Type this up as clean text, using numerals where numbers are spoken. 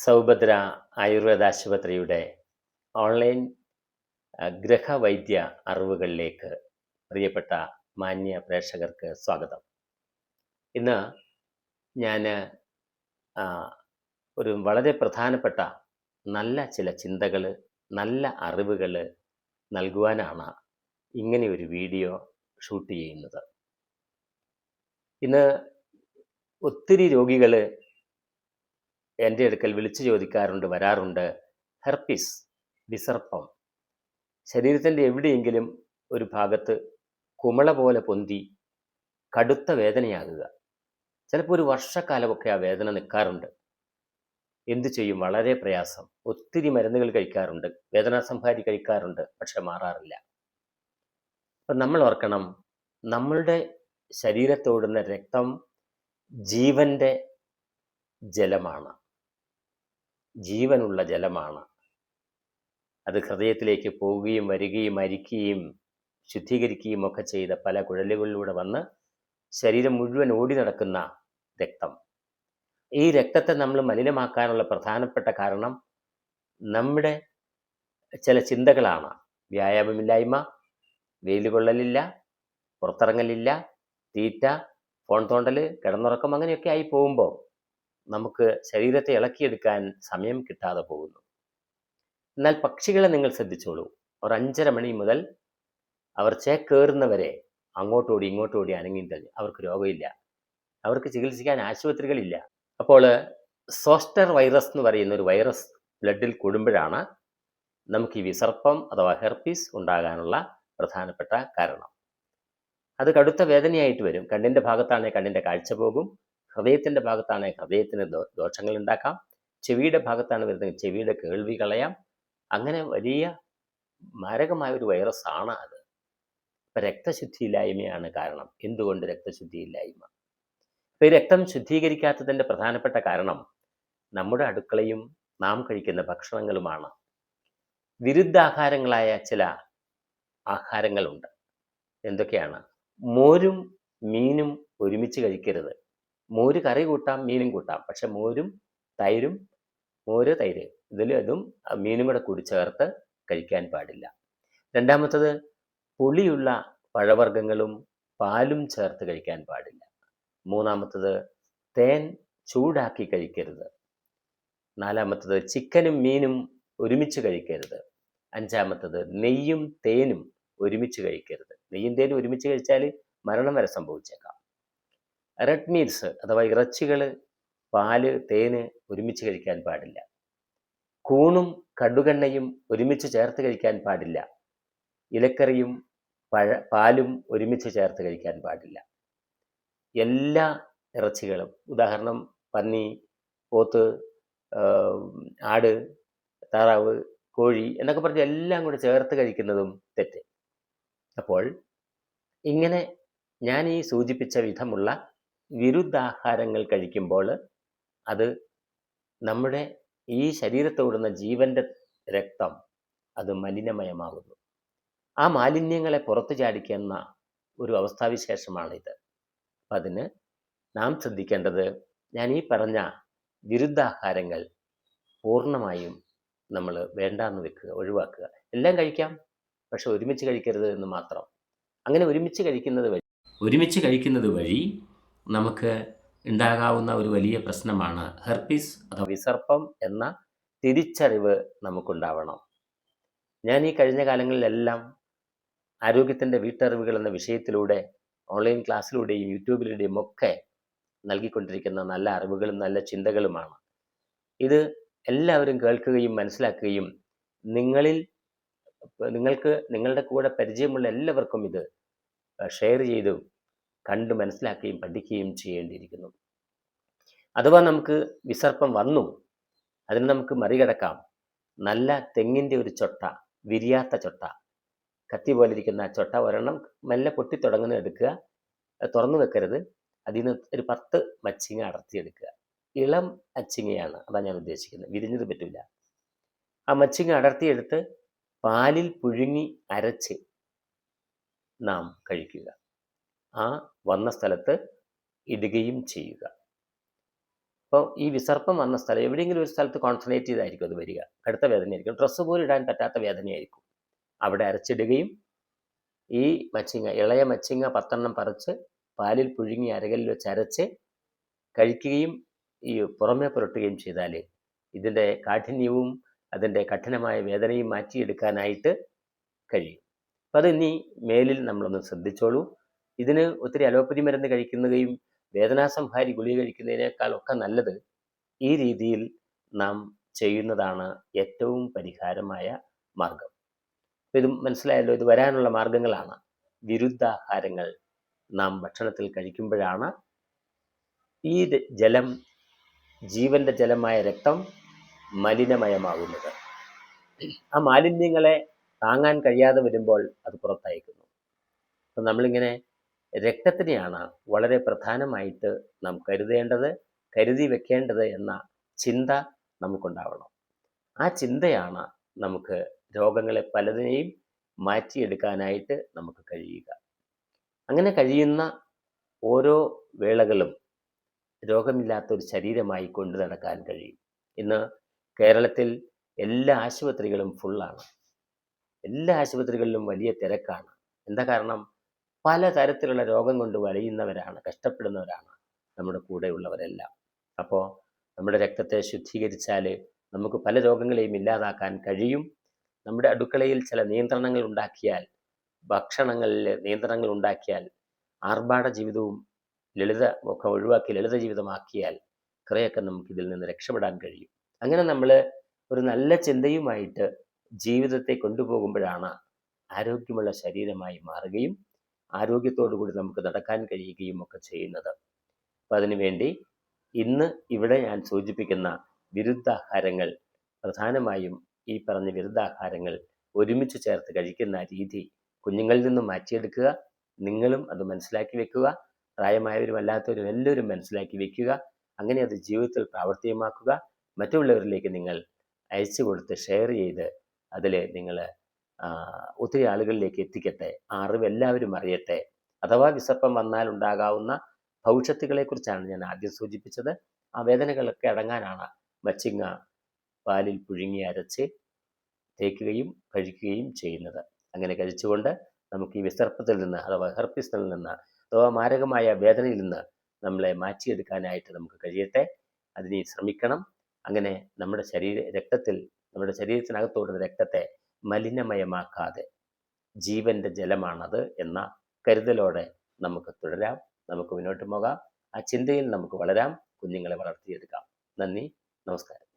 സൗഭദ്ര ആയുർവേദ ആശുപത്രിയുടെ ഓൺലൈൻ ഗൃഹവൈദ്യ അറിവുകളിലേക്ക് പ്രിയപ്പെട്ട മാന്യ പ്രേക്ഷകർക്ക് സ്വാഗതം. ഇന്ന് ഞാൻ ഒരു വളരെ പ്രധാനപ്പെട്ട നല്ല ചില ചിന്തകൾ, നല്ല അറിവുകൾ നൽകുവാനാണ് ഇങ്ങനെ ഒരു വീഡിയോ ഷൂട്ട് ചെയ്യുന്നത്. ഇന്ന് ഒത്തിരി രോഗികൾ എൻ്റെ അടുക്കൽ വിളിച്ചു ചോദിക്കാറുണ്ട്, വരാറുണ്ട്. ഹെർപ്പിസ്, വിസർപ്പം, ശരീരത്തിൻ്റെ എവിടെയെങ്കിലും ഒരു ഭാഗത്ത് കുമിള പോലെ പൊന്തി കടുത്ത വേദനയാകുക. ചിലപ്പോൾ ഒരു വർഷക്കാലമൊക്കെ ആ വേദന നിൽക്കാറുണ്ട്. എന്തു ചെയ്യും? വളരെ പ്രയാസം. ഒത്തിരി മരുന്നുകൾ കഴിക്കാറുണ്ട്, വേദനാസംഹാരി കഴിക്കാറുണ്ട്, പക്ഷെ മാറാറില്ല. അപ്പം നമ്മൾ ഓർക്കണം, നമ്മളുടെ ശരീരത്തോടുന്ന രക്തം ജീവൻ്റെ ജലമാണ്, ജീവനുള്ള ജലമാണ്. അത് ഹൃദയത്തിലേക്ക് പോവുകയും വരികയും അരിക്കുകയും ശുദ്ധീകരിക്കുകയും ഒക്കെ ചെയ്ത പല കുഴലുകളിലൂടെ വന്ന് ശരീരം മുഴുവൻ ഓടി നടക്കുന്ന രക്തം. ഈ രക്തത്തെ നമ്മൾ മലിനമാക്കാനുള്ള പ്രധാനപ്പെട്ട കാരണം നമ്മുടെ ചില ചിന്തകളാണ്. വ്യായാമമില്ലായ്മ, വെയിൽ കൊള്ളലില്ല, പുറത്തിറങ്ങലില്ല, തീറ്റ, ഫോൺ തോണ്ടൽ, കിടന്നുറക്കം, അങ്ങനെയൊക്കെ ആയി പോകുമ്പോൾ നമുക്ക് ശരീരത്തെ ഇളക്കിയെടുക്കാൻ സമയം കിട്ടാതെ പോകുന്നു. എന്നാൽ പക്ഷികളെ നിങ്ങൾ ശ്രദ്ധിച്ചോളൂ. ഒരു 5:30 മണി മുതൽ അവർ ചേക്കേറുന്നവരെ അങ്ങോട്ടോടി ഇങ്ങോട്ടോടി അനങ്ങി തള്ളി. അവർക്ക് രോഗമില്ല, അവർക്ക് ചികിത്സിക്കാൻ ആശുപത്രികളില്ല. അപ്പോൾ സോസ്റ്റർ വൈറസ് എന്ന് പറയുന്ന ഒരു വൈറസ് ബ്ലഡിൽ കൂടുമ്പോഴാണ് നമുക്ക് ഈ വിസർപ്പം അഥവാ ഹെർപ്പീസ് ഉണ്ടാകാനുള്ള പ്രധാനപ്പെട്ട കാരണം. അത് കടുത്ത വേദനയായിട്ട് വരും. കണ്ണിൻ്റെ ഭാഗത്താണെങ്കിൽ കണ്ണിൻ്റെ കാഴ്ച പോകും, ഹൃദയത്തിൻ്റെ ഭാഗത്താണെങ്കിൽ ഹൃദയത്തിന് ദോഷങ്ങൾ ഉണ്ടാക്കാം, ചെവിയുടെ ഭാഗത്താണ് വരുന്നത് ചെവിയുടെ കേൾവി കളയാം. അങ്ങനെ വലിയ മാരകമായ ഒരു വൈറസ് ആണ് അത്. ഇപ്പം രക്തശുദ്ധിയില്ലായ്മയാണ് കാരണം. എന്തുകൊണ്ട് രക്തശുദ്ധിയില്ലായ്മ? ഇപ്പം ഈ രക്തം ശുദ്ധീകരിക്കാത്തതിൻ്റെ പ്രധാനപ്പെട്ട കാരണം നമ്മുടെ അടുക്കളയും നാം കഴിക്കുന്ന ഭക്ഷണങ്ങളുമാണ്. വിരുദ്ധാഹാരങ്ങളായ ചില ആഹാരങ്ങളുണ്ട്. എന്തൊക്കെയാണ്? മോരും മീനും ഒരുമിച്ച് കഴിക്കരുത്. മോര് കറി കൂട്ടാം, മീനും കൂട്ടാം, പക്ഷെ മോരും തൈരും, മോര് തൈര് അതും മീനും കൂടെ കൂടി ചേർത്ത് കഴിക്കാൻ പാടില്ല. രണ്ടാമത്തത്, പുളിയുള്ള പഴവർഗ്ഗങ്ങളും പാലും ചേർത്ത് കഴിക്കാൻ പാടില്ല. മൂന്നാമത്തത്, തേൻ ചൂടാക്കി കഴിക്കരുത്. നാലാമത്തത്, ചിക്കനും മീനും ഒരുമിച്ച് കഴിക്കരുത്. അഞ്ചാമത്തത്, നെയ്യും തേനും ഒരുമിച്ച് കഴിക്കരുത്. നെയ്യും തേനും ഒരുമിച്ച് കഴിച്ചാൽ മരണം വരെ സംഭവിച്ചേക്കാം. റെഡ് മീറ്റ്സ് അഥവാ ഇറച്ചികൾ, പാല്, തേന് ഒരുമിച്ച് കഴിക്കാൻ പാടില്ല. കൂണും കടുകെണ്ണയും ഒരുമിച്ച് ചേർത്ത് കഴിക്കാൻ പാടില്ല. ഇലക്കറിയും പാലും ഒരുമിച്ച് ചേർത്ത് കഴിക്കാൻ പാടില്ല. എല്ലാ ഇറച്ചികളും, ഉദാഹരണം പന്നി, പോത്ത്, ആട്, താറാവ്, കോഴി എന്നൊക്കെ പറഞ്ഞ് എല്ലാം കൂടെ ചേർത്ത് കഴിക്കുന്നതും തെറ്റ്. അപ്പോൾ ഇങ്ങനെ ഞാൻ ഈ സൂചിപ്പിച്ച വിധമുള്ള വിരുദ്ധാഹാരങ്ങൾ കഴിക്കുമ്പോൾ അത് നമ്മുടെ ഈ ശരീരത്തോടുന്ന ജീവൻ്റെ രക്തം അത് മലിനമയമാകുന്നു. ആ മാലിന്യങ്ങളെ പുറത്തു ചാടിക്കുന്ന ഒരു അവസ്ഥാവിശേഷമാണിത്. അപ്പം അതിന് നാം ശ്രദ്ധിക്കേണ്ടത്, ഞാൻ ഈ പറഞ്ഞ വിരുദ്ധാഹാരങ്ങൾ പൂർണ്ണമായും നമ്മൾ വേണ്ടാന്ന് വെക്കുക, ഒഴിവാക്കുക. എല്ലാം കഴിക്കാം, പക്ഷെ ഒരുമിച്ച് കഴിക്കരുത് എന്ന് മാത്രം. അങ്ങനെ ഒരുമിച്ച് കഴിക്കുന്നത് വഴി നമുക്ക് ഉണ്ടാകാവുന്ന ഒരു വലിയ പ്രശ്നമാണ് ഹെർപ്പിസ് അഥവാ വിസർപ്പം എന്ന തിരിച്ചറിവ് നമുക്കുണ്ടാവണം. ഞാൻ ഈ കഴിഞ്ഞ കാലങ്ങളിലെല്ലാം ആരോഗ്യത്തിൻ്റെ വീട്ടറിവുകൾ എന്ന വിഷയത്തിലൂടെ ഓൺലൈൻ ക്ലാസ്സിലൂടെയും യൂട്യൂബിലൂടെയും ഒക്കെ നൽകിക്കൊണ്ടിരിക്കുന്ന നല്ല അറിവുകളും നല്ല ചിന്തകളുമാണ്. ഇത് എല്ലാവരും കേൾക്കുകയും മനസ്സിലാക്കുകയും നിങ്ങൾക്ക് നിങ്ങളുടെ കൂടെ പരിചയമുള്ള എല്ലാവർക്കും ഇത് ഷെയർ ചെയ്തു കണ്ട് മനസ്സിലാക്കുകയും പഠിക്കുകയും ചെയ്യേണ്ടിയിരിക്കുന്നു. അഥവാ നമുക്ക് വിസർപ്പം വന്നു, അതിന് നമുക്ക് മറികടക്കാം. നല്ല തെങ്ങിൻ്റെ ഒരു ചൊട്ട, വിരിയാത്ത ചൊട്ട, കത്തി പോലെ ഇരിക്കുന്ന ചൊട്ട ഒരെണ്ണം മെല്ലെ പൊട്ടിത്തുടങ്ങുന്ന എടുക്കുക, തുറന്നു വെക്കരുത്. അതിൽ നിന്ന് ഒരു 10 മച്ചിങ്ങ അടർത്തിയെടുക്കുക. ഇളം അച്ചിങ്ങയാണ്, അതാണ് ഞാൻ ഉദ്ദേശിക്കുന്നത്, വിരിഞ്ഞത് പറ്റില്ല. ആ മച്ചിങ്ങ അടർത്തിയെടുത്ത് പാലിൽ പുഴുങ്ങി അരച്ച് നാം കഴിക്കുക. ആ വന്ന സ്ഥലത്ത് ഇടുകയും ചെയ്യുക. അപ്പോൾ ഈ വിസർപ്പം വന്ന സ്ഥലം എവിടെയെങ്കിലും ഒരു സ്ഥലത്ത് കോൺസെൻട്രേറ്റ് ചെയ്തായിരിക്കും അത് വരിക. കടുത്ത വേദനയായിരിക്കും. ഡ്രസ്സ് പോലും ഇടാൻ പറ്റാത്ത വേദനയായിരിക്കും. അവിടെ അരച്ചിടുകയും ഈ മച്ചിങ്ങ, ഇളയ മച്ചിങ്ങ 10 പറിച്ച് പാലിൽ പുഴുങ്ങി അരകല്ലിൽ വെച്ച് അരച്ച് കഴിക്കുകയും ഈ പുറമെ പുരട്ടുകയും ചെയ്താൽ ഇതിൻ്റെ കാഠിന്യവും അതിൻ്റെ കഠിനമായ വേദനയും മാറ്റിയെടുക്കാനായിട്ട് കഴിയും. അപ്പം അത് ഇനി മേലിൽ നമ്മളൊന്ന് ശ്രദ്ധിച്ചോളൂ. ഇതിന് ഒത്തിരി അലോപ്പതി മരുന്ന് കഴിക്കുന്നതും വേദനാസംഹാരി ഗുളിക കഴിക്കുന്നതിനേക്കാളൊക്കെ നല്ലത് ഈ രീതിയിൽ നാം ചെയ്യുന്നതാണ് ഏറ്റവും പരിഹാരമായ മാർഗം. ഇത് മനസ്സിലായല്ലോ. ഇത് വരാനുള്ള മാർഗങ്ങളാണ്. വിരുദ്ധാഹാരങ്ങൾ നാം ഭക്ഷണത്തിൽ കഴിക്കുമ്പോഴാണ് ഈ ജലം, ജീവന്റെ ജലമായ രക്തം മലിനമയമാകുന്നത്. ആ മാലിന്യങ്ങളെ താങ്ങാൻ കഴിയാതെ വരുമ്പോൾ അത് പുറത്തയക്കുന്നു. അപ്പം നമ്മളിങ്ങനെ രക്തത്തിനെയാണ് വളരെ പ്രധാനമായിട്ട് നാം കരുതേണ്ടത്, കരുതി വെക്കേണ്ടത് എന്ന ചിന്ത നമുക്കുണ്ടാവണം. ആ ചിന്തയാണ് നമുക്ക് രോഗങ്ങളെ പലതിനെയും മാറ്റിയെടുക്കാനായിട്ട് നമുക്ക് കഴിയുക. അങ്ങനെ കഴിയുന്ന ഓരോ വേളകളും രോഗമില്ലാത്തൊരു ശരീരമായി കൊണ്ടു നടക്കാൻ കഴിയും. ഇന്ന് കേരളത്തിൽ എല്ലാ ആശുപത്രികളും ഫുള്ളാണ്. എല്ലാ ആശുപത്രികളിലും വലിയ തിരക്കാണ്. എന്താ കാരണം? പലതരത്തിലുള്ള രോഗം കൊണ്ട് വലയുന്നവരാണ്, കഷ്ടപ്പെടുന്നവരാണ് നമ്മുടെ കൂടെയുള്ളവരെല്ലാം. അപ്പോൾ നമ്മുടെ രക്തത്തെ ശുദ്ധീകരിച്ചാൽ നമുക്ക് പല രോഗങ്ങളെയും ഇല്ലാതാക്കാൻ കഴിയും. നമ്മുടെ അടുക്കളയിൽ ചില നിയന്ത്രണങ്ങൾ ഉണ്ടാക്കിയാൽ, ഭക്ഷണങ്ങളിൽ നിയന്ത്രണങ്ങൾ ഉണ്ടാക്കിയാൽ, ആർഭാട ജീവിതവും ലളിത ഒക്കെ ഒഴിവാക്കി ലളിത ജീവിതമാക്കിയാൽ കുറേയൊക്കെ നമുക്കിതിൽ നിന്ന് രക്ഷപ്പെടാൻ കഴിയും. അങ്ങനെ നമ്മൾ ഒരു നല്ല ചിന്തയുമായിട്ട് ജീവിതത്തെ കൊണ്ടുപോകുമ്പോഴാണ് ആരോഗ്യമുള്ള ശരീരമായി മാറുകയും ആരോഗ്യത്തോടു കൂടി നമുക്ക് നടക്കാൻ കഴിയുകയും ഒക്കെ ചെയ്യുന്നത്. അപ്പം അതിനുവേണ്ടി ഇന്ന് ഇവിടെ ഞാൻ സൂചിപ്പിക്കുന്ന വിരുദ്ധാഹാരങ്ങൾ, പ്രധാനമായും ഈ പറഞ്ഞ വിരുദ്ധാഹാരങ്ങൾ ഒരുമിച്ച് ചേർത്ത് കഴിക്കുന്ന രീതി കുഞ്ഞുങ്ങളിൽ നിന്നും മാറ്റിയെടുക്കുക. നിങ്ങളും അത് മനസ്സിലാക്കി വെക്കുക. പ്രായമായവരും അല്ലാത്തവരും എല്ലാവരും മനസ്സിലാക്കി വെക്കുക. അങ്ങനെ അത് ജീവിതത്തിൽ പ്രാവർത്തികമാക്കുക. മറ്റുള്ളവരിലേക്ക് നിങ്ങൾ അയച്ചു കൊടുത്ത് ഷെയർ ചെയ്ത് അതിൽ നിങ്ങൾ ഒത്തിരി ആളുകളിലേക്ക് എത്തിക്കട്ടെ. ആ അറിവ് എല്ലാവരും അറിയട്ടെ. അഥവാ വിസർപ്പം വന്നാൽ ഉണ്ടാകാവുന്ന ഭവിഷ്യത്തുകളെക്കുറിച്ചാണ് ഞാൻ ആദ്യം സൂചിപ്പിച്ചത്. ആ വേദനകളൊക്കെ അടങ്ങാനാണ് മച്ചിങ്ങ പാലിൽ പുഴുങ്ങി അരച്ച് തേക്കുകയും കഴിക്കുകയും ചെയ്യുന്നത്. അങ്ങനെ കഴിച്ചുകൊണ്ട് നമുക്ക് ഈ വിസർപ്പത്തിൽ നിന്ന് അഥവാ ഹെർപ്പിസിൽ നിന്ന് അഥവാ മാരകമായ വേദനയിൽ നിന്ന് നമ്മളെ മാറ്റിയെടുക്കാനായിട്ട് നമുക്ക് കഴിയട്ടെ. അതിന് ശ്രമിക്കണം. അങ്ങനെ നമ്മുടെ നമ്മുടെ ശരീരത്തിനകത്തോടുന്ന രക്തത്തെ മലിനമയമാക്കാതെ ജീവന്റെ ജലമാണത് എന്ന കരുതലോടെ നമുക്ക് തുടരാം. നമുക്ക് മുന്നോട്ട് പോകാം. ആ ചിന്തയിൽ നമുക്ക് വളരാം. കുഞ്ഞുങ്ങളെ വളർത്തിയെടുക്കാം. നന്ദി, നമസ്കാരം.